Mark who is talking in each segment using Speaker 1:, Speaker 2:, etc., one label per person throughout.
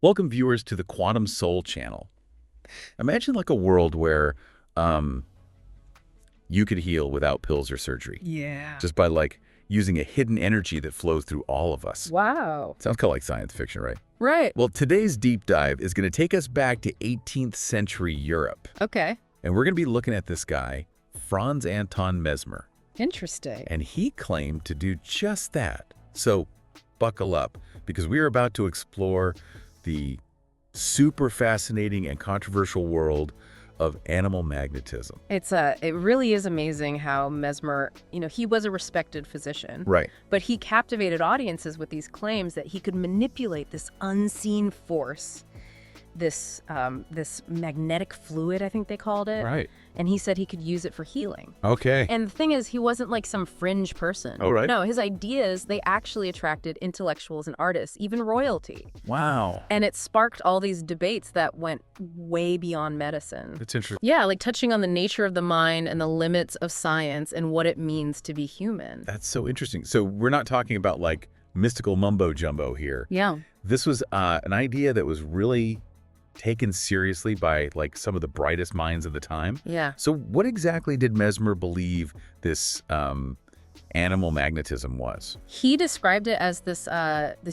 Speaker 1: Welcome viewers to the Quantum Soul channel. Imagine like a world where you could heal without pills or surgery,
Speaker 2: Yeah.
Speaker 1: just by like using a hidden energy that flows through all of us.
Speaker 2: Wow.
Speaker 1: Sounds kind of like science fiction, right?
Speaker 2: Right.
Speaker 1: Well, today's deep dive is going to take us back to 18th century Europe.
Speaker 2: Okay.
Speaker 1: And we're going to be looking at this guy, Franz Anton Mesmer.
Speaker 2: Interesting.
Speaker 1: And he claimed to do just that. So buckle up, because we are about to explore the super fascinating and controversial world of animal magnetism.
Speaker 2: It really is amazing how Mesmer, he was a respected physician.
Speaker 1: Right.
Speaker 2: But he captivated audiences with these claims that he could manipulate this unseen force, this magnetic fluid, I think they called it.
Speaker 1: Right.
Speaker 2: And he said he could use it for healing.
Speaker 1: Okay.
Speaker 2: And the thing is, he wasn't like some fringe person.
Speaker 1: Oh, right.
Speaker 2: No, his ideas, they actually attracted intellectuals and artists, even royalty.
Speaker 1: Wow.
Speaker 2: And it sparked all these debates that went way beyond medicine.
Speaker 1: That's interesting.
Speaker 2: Yeah, like touching on the nature of the mind and the limits of science and what it means to be human.
Speaker 1: That's so interesting. So we're not talking about like mystical mumbo jumbo here.
Speaker 2: Yeah.
Speaker 1: This was an idea that was really taken seriously by like some of the brightest minds of the time.
Speaker 2: Yeah.
Speaker 1: So what exactly did Mesmer believe this animal magnetism was?
Speaker 2: He described it as this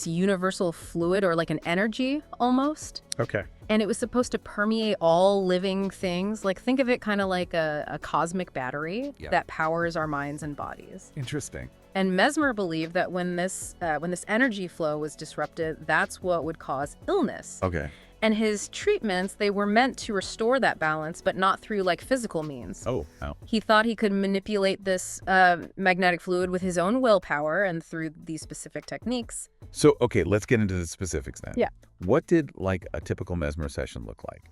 Speaker 2: universal fluid, or like an energy almost.
Speaker 1: Okay.
Speaker 2: And it was supposed to permeate all living things. Like, think of it kind of like a cosmic battery that powers our minds and bodies.
Speaker 1: Interesting.
Speaker 2: And Mesmer believed that when this energy flow was disrupted, that's what would cause illness.
Speaker 1: Okay.
Speaker 2: And his treatments, they were meant to restore that balance, but not through like physical means.
Speaker 1: Oh, wow.
Speaker 2: He thought he could manipulate this magnetic fluid with his own willpower and through these specific techniques.
Speaker 1: So, okay, let's get into the specifics then.
Speaker 2: Yeah.
Speaker 1: What did like a typical Mesmer session look like?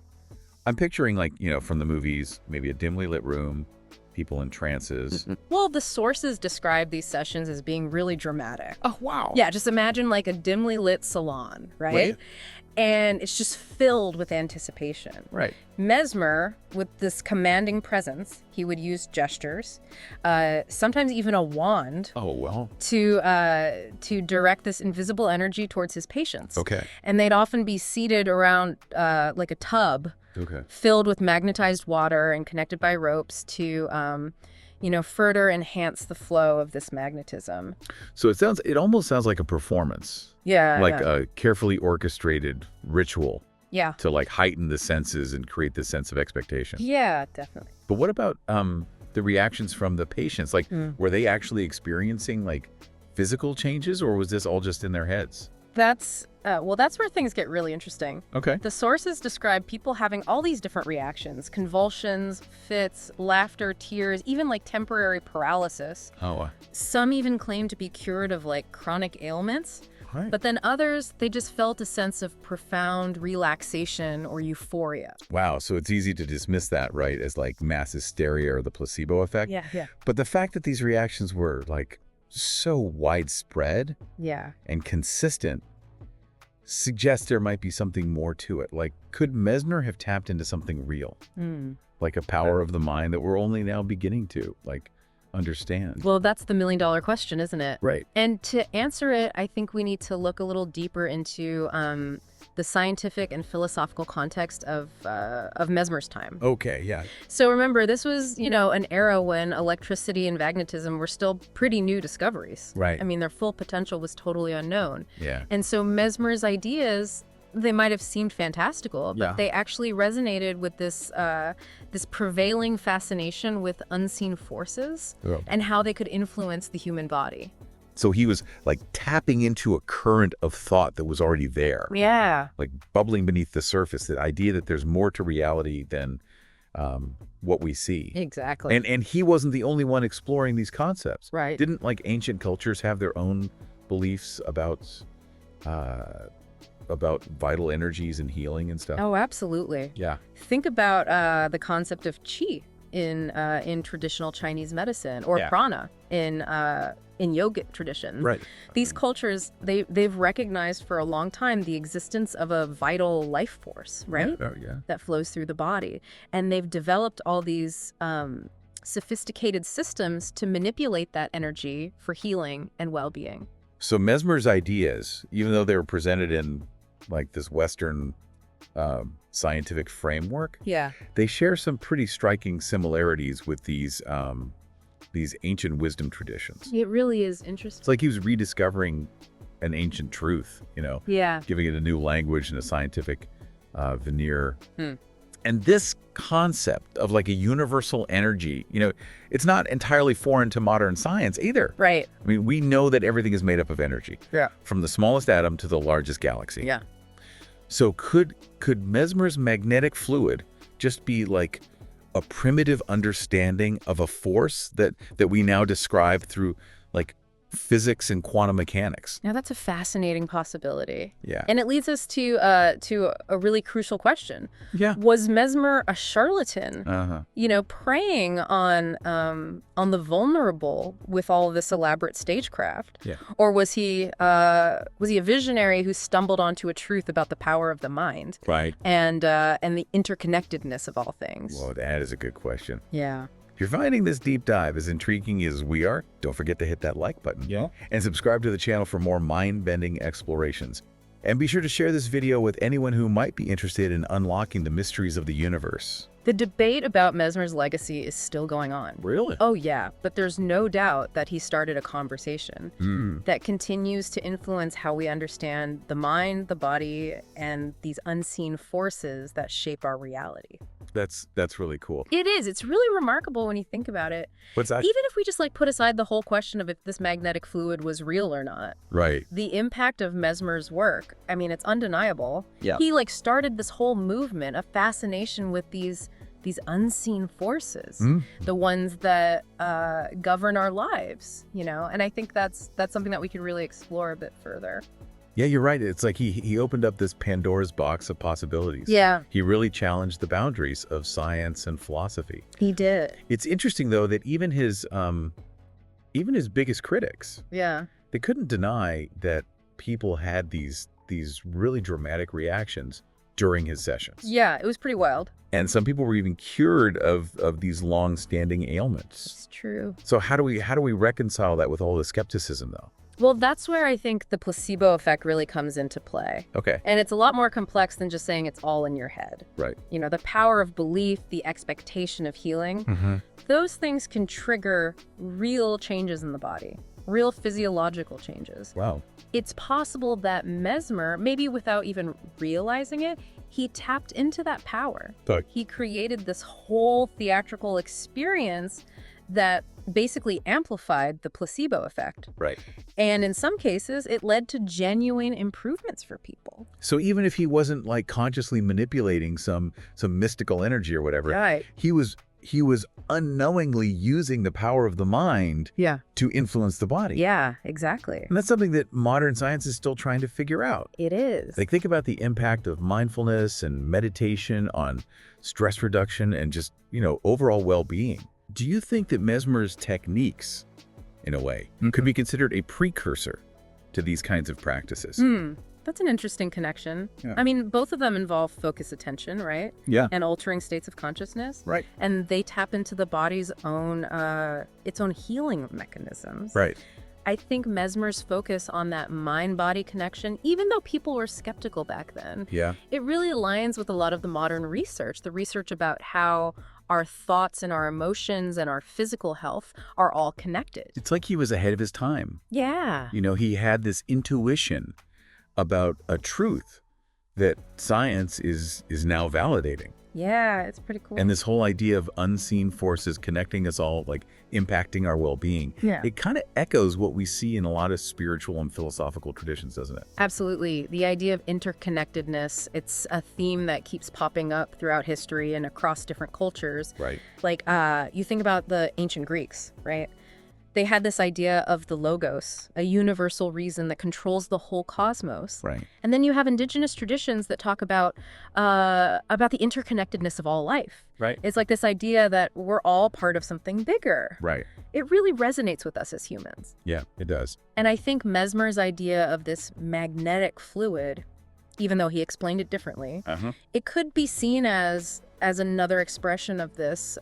Speaker 1: I'm picturing like, from the movies, maybe a dimly lit room, people in trances.
Speaker 2: Well, the sources describe these sessions as being really dramatic.
Speaker 1: Oh, wow.
Speaker 2: Yeah, just imagine like a dimly lit salon, right?
Speaker 1: Right.
Speaker 2: And it's just filled with anticipation.
Speaker 1: Right.
Speaker 2: Mesmer, with this commanding presence, he would use gestures, sometimes even a wand,
Speaker 1: Oh, well.
Speaker 2: to direct this invisible energy towards his patients.
Speaker 1: Okay.
Speaker 2: And they'd often be seated around like a tub
Speaker 1: Okay.
Speaker 2: filled with magnetized water and connected by ropes to, further enhance the flow of this magnetism.
Speaker 1: So it almost sounds like a performance.
Speaker 2: Yeah.
Speaker 1: Like
Speaker 2: yeah.
Speaker 1: a carefully orchestrated ritual
Speaker 2: Yeah.
Speaker 1: to like heighten the senses and create this sense of expectation.
Speaker 2: Yeah, definitely.
Speaker 1: But what about the reactions from the patients? Like, were they actually experiencing like physical changes, or was this all just in their heads?
Speaker 2: That's where things get really interesting.
Speaker 1: Okay.
Speaker 2: The sources describe people having all these different reactions: convulsions, fits, laughter, tears, even like temporary paralysis.
Speaker 1: Oh,
Speaker 2: Some even claim to be cured of like chronic ailments.
Speaker 1: right.
Speaker 2: But then others, they just felt a sense of profound relaxation or euphoria.
Speaker 1: Wow. So it's easy to dismiss that, right, as like mass hysteria or the placebo effect.
Speaker 2: Yeah.
Speaker 1: But the fact that these reactions were like so widespread
Speaker 2: Yeah.
Speaker 1: and consistent suggests there might be something more to it. Like, could Mesmer have tapped into something real, like a power of the mind that we're only now beginning to like understand?
Speaker 2: Well, that's the million-dollar question, isn't it?
Speaker 1: Right.
Speaker 2: And to answer it, I think we need to look a little deeper into the scientific and philosophical context of Mesmer's time.
Speaker 1: Okay. Yeah.
Speaker 2: So remember, this was, an era when electricity and magnetism were still pretty new discoveries.
Speaker 1: Right.
Speaker 2: I mean, their full potential was totally unknown.
Speaker 1: Yeah.
Speaker 2: And so Mesmer's ideas, they might have seemed fantastical, but
Speaker 1: Yeah.
Speaker 2: they actually resonated with this prevailing fascination with unseen forces
Speaker 1: Oh.
Speaker 2: and how they could influence the human body.
Speaker 1: So he was like tapping into a current of thought that was already there,
Speaker 2: Yeah.
Speaker 1: like bubbling beneath the surface, the idea that there's more to reality than what we see.
Speaker 2: Exactly.
Speaker 1: And he wasn't the only one exploring these concepts.
Speaker 2: Right.
Speaker 1: Didn't like ancient cultures have their own beliefs about vital energies and healing and stuff?
Speaker 2: Oh, absolutely.
Speaker 1: Yeah.
Speaker 2: Think about the concept of qi in traditional Chinese medicine, or
Speaker 1: Yeah.
Speaker 2: prana in yogic traditions.
Speaker 1: Right.
Speaker 2: These cultures, they've recognized for a long time the existence of a vital life force, right?
Speaker 1: Oh, yeah.
Speaker 2: That flows through the body. And they've developed all these sophisticated systems to manipulate that energy for healing and well-being.
Speaker 1: So Mesmer's ideas, even though they were presented in like this Western scientific framework,
Speaker 2: Yeah.
Speaker 1: they share some pretty striking similarities with these ancient wisdom traditions.
Speaker 2: It really is
Speaker 1: It's
Speaker 2: interesting.
Speaker 1: like he was rediscovering an ancient truth,
Speaker 2: Yeah.
Speaker 1: giving it a new language and a scientific veneer.
Speaker 2: Hmm.
Speaker 1: And this concept of like a universal energy, it's not entirely foreign to modern science either.
Speaker 2: Right.
Speaker 1: I mean, we know that everything is made up of energy.
Speaker 2: Yeah.
Speaker 1: From the smallest atom to the largest galaxy.
Speaker 2: Yeah.
Speaker 1: So could Mesmer's magnetic fluid just be like a primitive understanding of a force that we now describe through like physics and quantum mechanics?
Speaker 2: Now that's a fascinating possibility.
Speaker 1: Yeah.
Speaker 2: And it leads us to a really crucial question.
Speaker 1: Yeah.
Speaker 2: Was Mesmer a charlatan?
Speaker 1: Uh-huh.
Speaker 2: Preying on the vulnerable with all of this elaborate stagecraft?
Speaker 1: Yeah.
Speaker 2: Or was he a visionary who stumbled onto a truth about the power of the mind
Speaker 1: Right.
Speaker 2: and the interconnectedness of all things?
Speaker 1: Well, that is a good question.
Speaker 2: Yeah.
Speaker 1: If you're finding this deep dive as intriguing as we are, don't forget to hit that like button.
Speaker 3: Yeah.
Speaker 1: And subscribe to the channel for more mind-bending explorations. And be sure to share this video with anyone who might be interested in unlocking the mysteries of the universe.
Speaker 2: The debate about Mesmer's legacy is still going on.
Speaker 1: Really?
Speaker 2: Oh, yeah, but there's no doubt that he started a conversation
Speaker 1: Mm.
Speaker 2: that continues to influence how we understand the mind, the body, and these unseen forces that shape our reality.
Speaker 1: That's really cool.
Speaker 2: It is. It's really remarkable when you think about it.
Speaker 1: What's that?
Speaker 2: Even if we just put aside the whole question of if this magnetic fluid was real or not,
Speaker 1: Right.
Speaker 2: the impact of Mesmer's work, I mean, it's undeniable.
Speaker 3: Yeah.
Speaker 2: He started this whole movement, a fascination with these unseen forces,
Speaker 1: Mm.
Speaker 2: the ones that govern our lives, and I think that's something that we could really explore a bit further.
Speaker 1: Yeah, you're right. It's like he opened up this Pandora's box of possibilities.
Speaker 2: Yeah,
Speaker 1: He really challenged the boundaries of science and philosophy.
Speaker 2: he did.
Speaker 1: It's interesting, though, that even his biggest critics,
Speaker 2: Yeah.
Speaker 1: they couldn't deny that people had these really dramatic reactions during his sessions.
Speaker 2: Yeah, it was pretty wild.
Speaker 1: And some people were even cured of these long-standing ailments.
Speaker 2: It's true.
Speaker 1: So how do we reconcile that with all the skepticism, though?
Speaker 2: Well, that's where I think the placebo effect really comes into play.
Speaker 1: Okay.
Speaker 2: And it's a lot more complex than just saying it's all in your head.
Speaker 1: Right.
Speaker 2: The power of belief, the expectation of healing,
Speaker 1: Mm-hmm.
Speaker 2: those things can trigger real changes in the body, real physiological changes.
Speaker 1: Wow.
Speaker 2: It's possible that Mesmer, maybe without even realizing it, he tapped into that power.
Speaker 1: But
Speaker 2: He created this whole theatrical experience that basically amplified the placebo effect.
Speaker 1: right.
Speaker 2: And in some cases, it led to genuine improvements for people.
Speaker 1: So even if he wasn't consciously manipulating some mystical energy or whatever,
Speaker 2: Right.
Speaker 1: he was unknowingly using the power of the mind
Speaker 2: Yeah.
Speaker 1: to influence the body.
Speaker 2: Yeah, exactly.
Speaker 1: And that's something that modern science is still trying to figure out.
Speaker 2: It is.
Speaker 1: Think about the impact of mindfulness and meditation on stress reduction and just, overall well-being. Do you think that Mesmer's techniques, in a way, could be considered a precursor to these kinds of practices?
Speaker 2: That's an interesting connection.
Speaker 1: Yeah.
Speaker 2: I mean, both of them involve focus attention, right?
Speaker 1: Yeah.
Speaker 2: And altering states of consciousness.
Speaker 1: Right.
Speaker 2: And they tap into the body's own, its own healing mechanisms.
Speaker 1: Right.
Speaker 2: I think Mesmer's focus on that mind-body connection, even though people were skeptical back then,
Speaker 1: Yeah.
Speaker 2: it really aligns with a lot of the modern research, the research about how our thoughts and our emotions and our physical health are all connected.
Speaker 1: It's like he was ahead of his time.
Speaker 2: Yeah.
Speaker 1: He had this intuition about a truth that science is now validating.
Speaker 2: Yeah, it's pretty cool.
Speaker 1: And this whole idea of unseen forces connecting us all, impacting our well-being,
Speaker 2: Yeah.
Speaker 1: it kind of echoes what we see in a lot of spiritual and philosophical traditions, doesn't it?
Speaker 2: Absolutely. The idea of interconnectedness, it's a theme that keeps popping up throughout history and across different cultures.
Speaker 1: Right.
Speaker 2: You think about the ancient Greeks, right? They had this idea of the logos, a universal reason that controls the whole cosmos.
Speaker 1: Right.
Speaker 2: And then you have indigenous traditions that talk about the interconnectedness of all life.
Speaker 1: Right.
Speaker 2: It's like this idea that we're all part of something bigger.
Speaker 1: Right.
Speaker 2: It really resonates with us as humans.
Speaker 1: Yeah, it does.
Speaker 2: And I think Mesmer's idea of this magnetic fluid, even though he explained it differently, it could be seen as another expression of this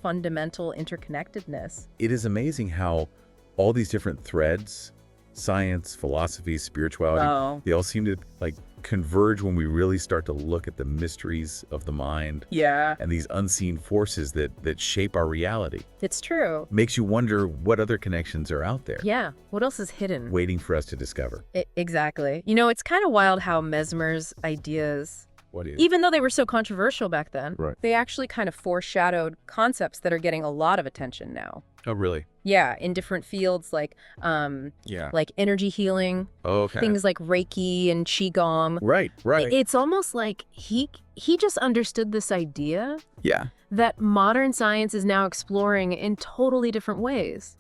Speaker 2: fundamental interconnectedness.
Speaker 1: It is amazing how all these different threads science, philosophy, spirituality,
Speaker 2: Oh.
Speaker 1: they all seem to like converge when we really start to look at the mysteries of the mind
Speaker 2: Yeah.
Speaker 1: and these unseen forces that shape our reality.
Speaker 2: It's true.
Speaker 1: Makes you wonder what other connections are out there
Speaker 2: Yeah. What else is hidden?
Speaker 1: waiting for us to discover.
Speaker 2: Exactly. You know, it's kind of wild how Mesmer's ideas,
Speaker 1: What is?
Speaker 2: even though they were so controversial back then,
Speaker 1: Right.
Speaker 2: they actually kind of foreshadowed concepts that are getting a lot of attention now.
Speaker 1: Oh, really?
Speaker 2: Yeah, in different fields like
Speaker 1: Yeah.
Speaker 2: energy healing,
Speaker 1: Okay.
Speaker 2: things like Reiki and Qigong.
Speaker 1: Right, right.
Speaker 2: It's almost like he just understood this idea
Speaker 1: Yeah.
Speaker 2: that modern science is now exploring in totally different ways.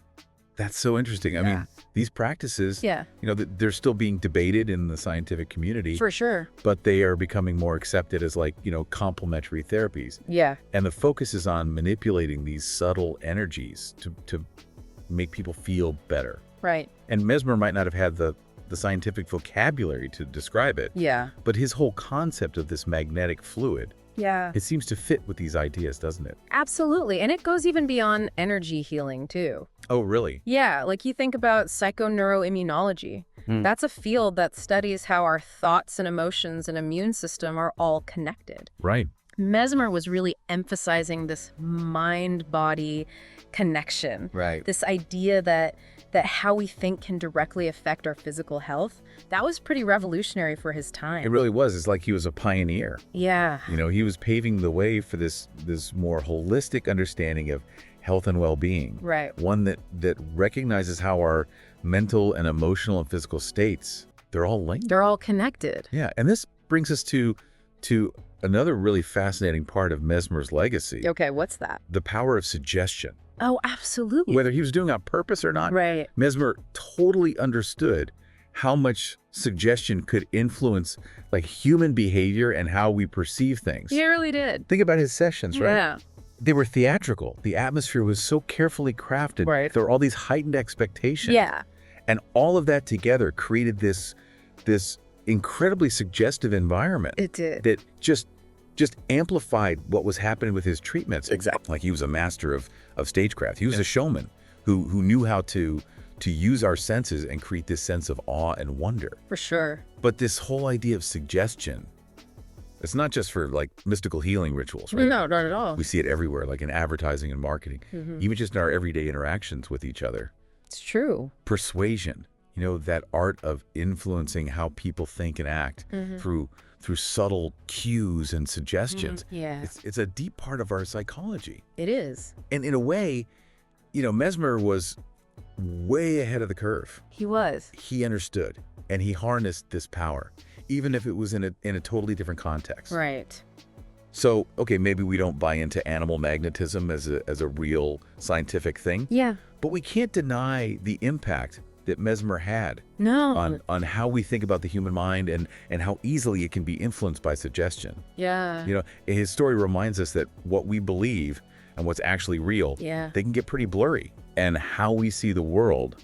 Speaker 1: That's so interesting. I mean, these practices,
Speaker 2: Yeah,
Speaker 1: you know, they're still being debated in the scientific community,
Speaker 2: for sure.
Speaker 1: but they are becoming more accepted as like, you know, complementary therapies.
Speaker 2: Yeah,
Speaker 1: And the focus is on manipulating these subtle energies to make people feel better.
Speaker 2: right.
Speaker 1: And Mesmer might not have had the scientific vocabulary to describe it,
Speaker 2: Yeah.
Speaker 1: but his whole concept of this magnetic fluid,
Speaker 2: Yeah.
Speaker 1: it seems to fit with these ideas, doesn't it?
Speaker 2: Absolutely. And it goes even beyond energy healing, too.
Speaker 1: Oh, really?
Speaker 2: Yeah, like you think about psychoneuroimmunology.
Speaker 1: Hmm.
Speaker 2: That's a field that studies how our thoughts and emotions and immune system are all connected.
Speaker 1: Right.
Speaker 2: Mesmer was really emphasizing this mind-body connection.
Speaker 1: Right.
Speaker 2: This idea that how we think can directly affect our physical health. That was pretty revolutionary for his time.
Speaker 1: It really was. It's like he was a pioneer.
Speaker 2: Yeah.
Speaker 1: You know, he was paving the way for this more holistic understanding of health and well-being.
Speaker 2: Right.
Speaker 1: One that recognizes how our mental and emotional and physical states, they're all linked.
Speaker 2: They're all connected.
Speaker 1: Yeah, and this brings us to another really fascinating part of Mesmer's legacy.
Speaker 2: Okay, what's that?
Speaker 1: The power of suggestion.
Speaker 2: Oh, absolutely.
Speaker 1: Whether he was doing it on purpose or not,
Speaker 2: Right.
Speaker 1: Mesmer totally understood how much suggestion could influence like human behavior and how we perceive things.
Speaker 2: He really did.
Speaker 1: Think about his sessions, right?
Speaker 2: Yeah.
Speaker 1: They were theatrical. The atmosphere was so carefully crafted.
Speaker 2: Right.
Speaker 1: There were all these heightened expectations.
Speaker 2: Yeah.
Speaker 1: And all of that together created this incredibly suggestive environment
Speaker 2: It did.
Speaker 1: that just amplified what was happening with his treatments. Exactly. Like he was a master of stagecraft. He was a showman who knew how to use our senses and create this sense of awe and wonder.
Speaker 2: For sure.
Speaker 1: But this whole idea of suggestion, it's not just for like mystical healing rituals, right?
Speaker 2: No, not at all.
Speaker 1: We see it everywhere, like in advertising and marketing, even just in our everyday interactions with each other.
Speaker 2: It's true.
Speaker 1: Persuasion, you know, that art of influencing how people think and act through subtle cues and suggestions.
Speaker 2: Yeah.
Speaker 1: It's a deep part of our psychology.
Speaker 2: It is.
Speaker 1: And in a way, you know, Mesmer was way ahead of the curve.
Speaker 2: He was.
Speaker 1: He understood and he harnessed this power, even if it was in a totally different context.
Speaker 2: Right.
Speaker 1: So, okay, maybe we don't buy into animal magnetism as a real scientific thing,
Speaker 2: Yeah.
Speaker 1: but we can't deny the impact that Mesmer had
Speaker 2: No.
Speaker 1: on how we think about the human mind and how easily it can be influenced by suggestion.
Speaker 2: Yeah.
Speaker 1: You know, his story reminds us that what we believe and what's actually real,
Speaker 2: Yeah.
Speaker 1: they can get pretty blurry. And how we see the world,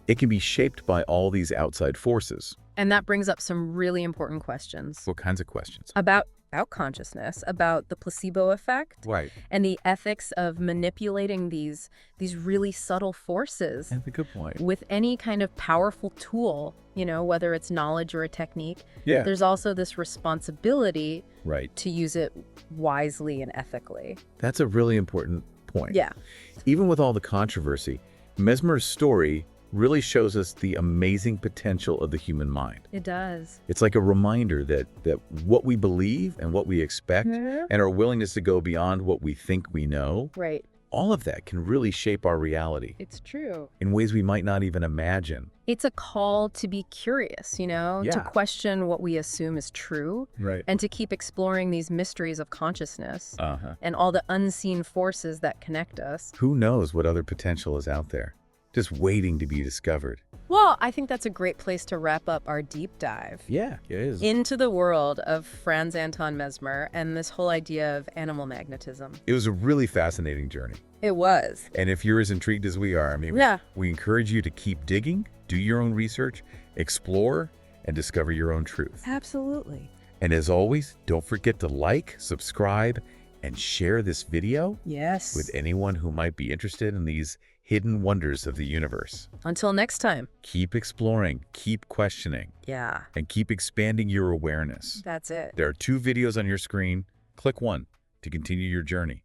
Speaker 1: it can be shaped by all these outside forces.
Speaker 2: And that brings up some really important questions
Speaker 1: What kinds of questions?
Speaker 2: about consciousness, about the placebo effect,
Speaker 1: Right.
Speaker 2: and the ethics of manipulating these really subtle forces
Speaker 1: That's a good point.
Speaker 2: with any kind of powerful tool, you know, whether it's knowledge or a technique.
Speaker 1: Yeah.
Speaker 2: There's also this responsibility
Speaker 1: Right.
Speaker 2: to use it wisely and ethically.
Speaker 1: That's a really important point.
Speaker 2: Yeah.
Speaker 1: Even with all the controversy, Mesmer's story really shows us the amazing potential of the human mind.
Speaker 2: It does.
Speaker 1: It's like a reminder that what we believe and what we expect
Speaker 2: Mhm.
Speaker 1: and our willingness to go beyond what we think we know,
Speaker 2: Right.
Speaker 1: all of that can really shape our reality
Speaker 2: It's true.
Speaker 1: in ways we might not even imagine.
Speaker 2: It's a call to be curious, you know, to
Speaker 1: Yeah.
Speaker 2: question what we assume is true
Speaker 1: Right.
Speaker 2: and to keep exploring these mysteries of consciousness
Speaker 1: Uh-huh.
Speaker 2: and all the unseen forces that connect us.
Speaker 1: Who knows what other potential is out there, just waiting to be discovered.
Speaker 2: Well, I think that's a great place to wrap up our deep dive
Speaker 1: Yeah, it is.
Speaker 2: into the world of Franz Anton Mesmer and this whole idea of animal magnetism.
Speaker 1: It was a really fascinating journey.
Speaker 2: It was.
Speaker 1: And if you're as intrigued as we are, I mean,
Speaker 2: Yeah.
Speaker 1: we encourage you to keep digging, do your own research, explore, and discover your own truth.
Speaker 2: Absolutely.
Speaker 1: And as always, don't forget to like, subscribe, and share this video
Speaker 2: Yes.
Speaker 1: with anyone who might be interested in these hidden wonders of the universe.
Speaker 2: Until next time.
Speaker 1: Keep exploring, keep questioning,
Speaker 2: Yeah,
Speaker 1: and keep expanding your awareness.
Speaker 2: that's it.
Speaker 1: There are 2 videos on your screen. Click one to continue your journey.